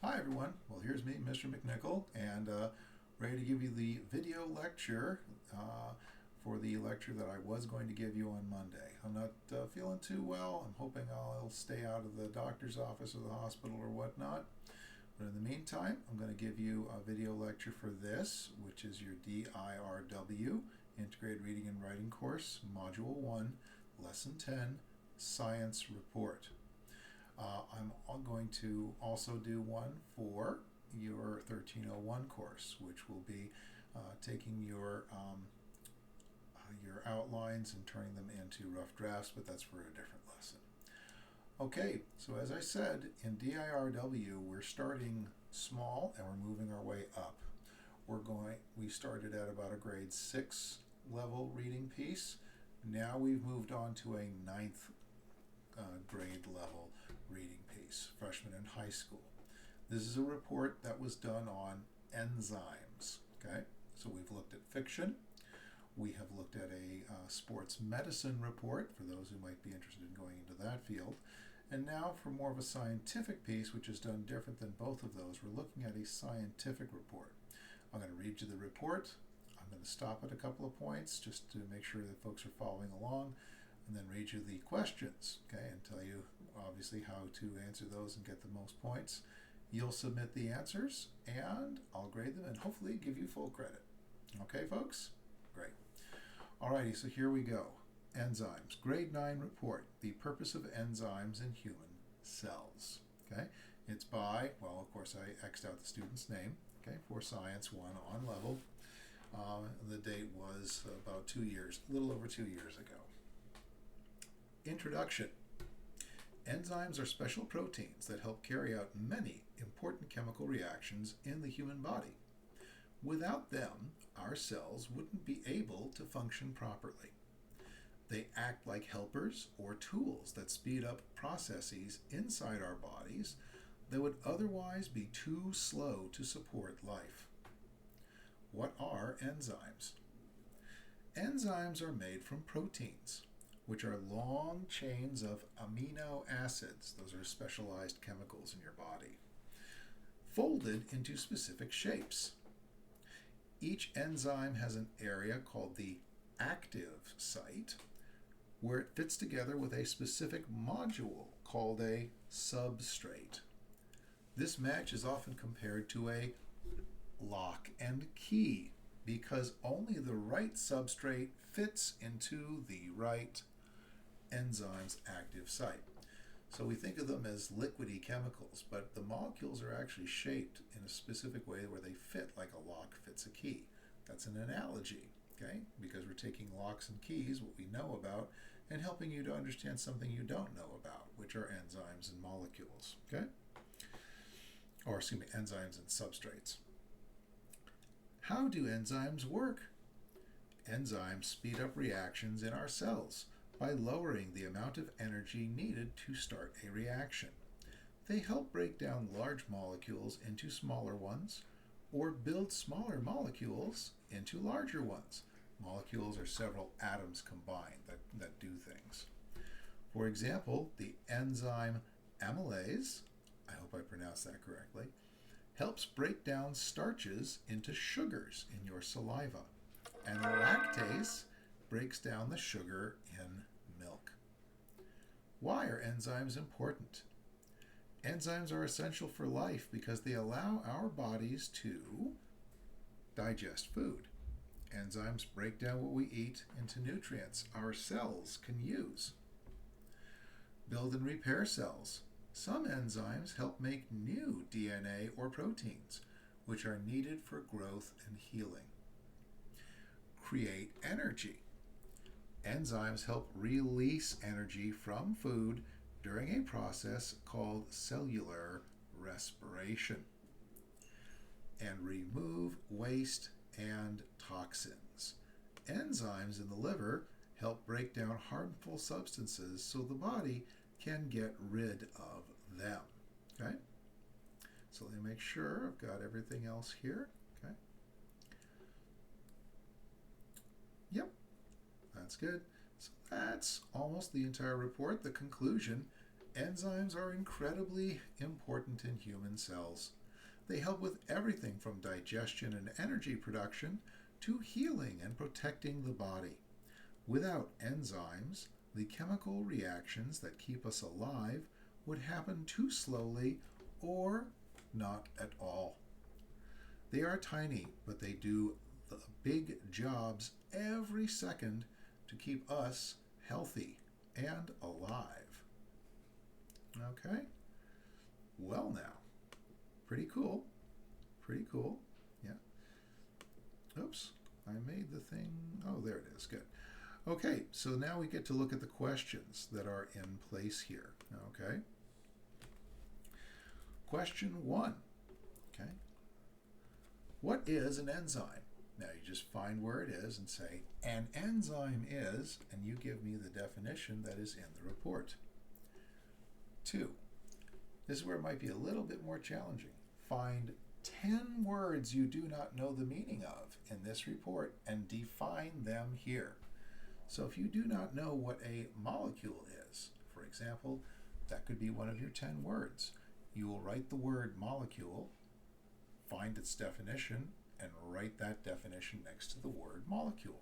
Hi everyone, well here's me, Mr. McNichol, and ready to give you the video lecture for the lecture that I was going to give you on Monday. I'm not feeling too well. I'm hoping I'll stay out of the doctor's office or the hospital or whatnot. But in the meantime, I'm going to give you a video lecture for this, which is your DIRW, Integrated Reading and Writing Course, Module 1, Lesson 10, Science Report. I'm going to also do one for your 1301 course, which will be taking your outlines and turning them into rough drafts, but that's for a different lesson. Okay, so as I said, in DIRW, we're starting small and we're moving our way up. We started at about a grade 6 level reading piece. Now we've moved on to a 9th grade level reading piece, freshman in high school. This is a report that was done on enzymes. Okay, so we've looked at fiction. We have looked at a sports medicine report for those who might be interested in going into that field. And now for more of a scientific piece, which is done different than both of those, we're looking at a scientific report. I'm going to read you the report. I'm going to stop at a couple of points just to make sure that folks are following along, and then read you the questions, okay, and tell you obviously how to answer those and get the most points. You'll submit the answers and I'll grade them and hopefully give you full credit. Okay, folks? Great. Alrighty, so here we go. Enzymes, grade 9 report, the purpose of enzymes in human cells. Okay, it's by, well, of course I X'd out the student's name, okay, for Science 1 on level. The date was about 2 years, a little over 2 years ago. Introduction. Enzymes are special proteins that help carry out many important chemical reactions in the human body. Without them, our cells wouldn't be able to function properly. They act like helpers or tools that speed up processes inside our bodies that would otherwise be too slow to support life. What are enzymes? Enzymes are made from proteins, which are long chains of amino acids. Those are specialized chemicals in your body, folded into specific shapes. Each enzyme has an area called the active site, where it fits together with a specific module called a substrate. This match is often compared to a lock and key, because only the right substrate fits into the right enzyme's active site. So we think of them as liquidy chemicals, but the molecules are actually shaped in a specific way where they fit like a lock fits a key. That's an analogy, okay? Because we're taking locks and keys, what we know about, and helping you to understand something you don't know about, which are enzymes and molecules, okay? Or excuse me, enzymes and substrates. How do enzymes work? Enzymes speed up reactions in our cells by lowering the amount of energy needed to start a reaction. They help break down large molecules into smaller ones, or build smaller molecules into larger ones. Molecules are several atoms combined that do things. For example, the enzyme amylase, I hope I pronounced that correctly, helps break down starches into sugars in your saliva, and lactase breaks down the sugar in milk. Why are enzymes important? Enzymes are essential for life because they allow our bodies to digest food. Enzymes break down what we eat into nutrients our cells can use. Build and repair cells. Some enzymes help make new DNA or proteins, which are needed for growth and healing. Create energy. Enzymes help release energy from food during a process called cellular respiration, and remove waste and toxins. Enzymes in the liver help break down harmful substances so the body can get rid of them. Okay? So let me make sure I've got everything else here. Okay? Yep, that's good. So that's almost the entire report. The conclusion, Enzymes are incredibly important in human cells. They help with everything from digestion and energy production to healing and protecting the body. Without enzymes, the chemical reactions that keep us alive would happen too slowly or not at all. They are tiny, but they do the big jobs every second to keep us healthy and alive. Okay? Well now, pretty cool. Pretty cool. Yeah. Oops, I made the thing. Oh, there it is. Good. Okay, so now we get to look at the questions that are in place here. Okay? Question 1. Okay? What is an enzyme? Now you just find where it is and say, an enzyme is, and you give me the definition that is in the report. 2. This is where it might be a little bit more challenging. Find 10 words you do not know the meaning of in this report and define them here. So if you do not know what a molecule is, for example, that could be one of your 10 words. You will write the word molecule, find its definition, and write that definition next to the word molecule.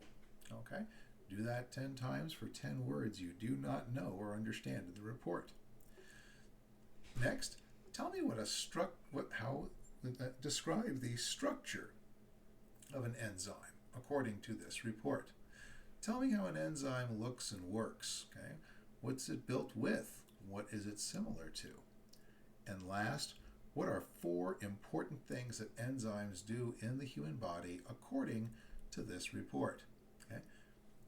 Okay? Do that 10 times for 10 words you do not know or understand in the report. Next, tell me describe the structure of an enzyme according to this report. Tell me how an enzyme looks and works. Okay? What's it built with? What is it similar to? And last, what are 4 important things that enzymes do in the human body according to this report? Okay?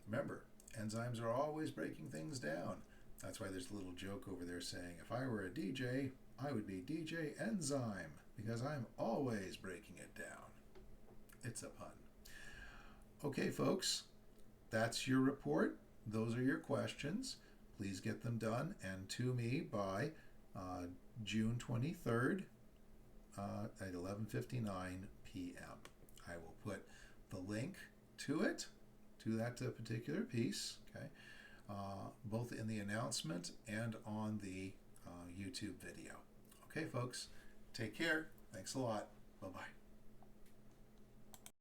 Remember, enzymes are always breaking things down. That's why there's a little joke over there saying, if I were a DJ, I would be DJ Enzyme, because I'm always breaking it down. It's a pun. Okay, folks, that's your report. Those are your questions. Please get them done and to me by June 23rd at 11:59 p.m. I will put the link to it, to that particular piece, okay, both in the announcement and on the YouTube video. Okay, folks, take care. Thanks a lot. Bye-bye.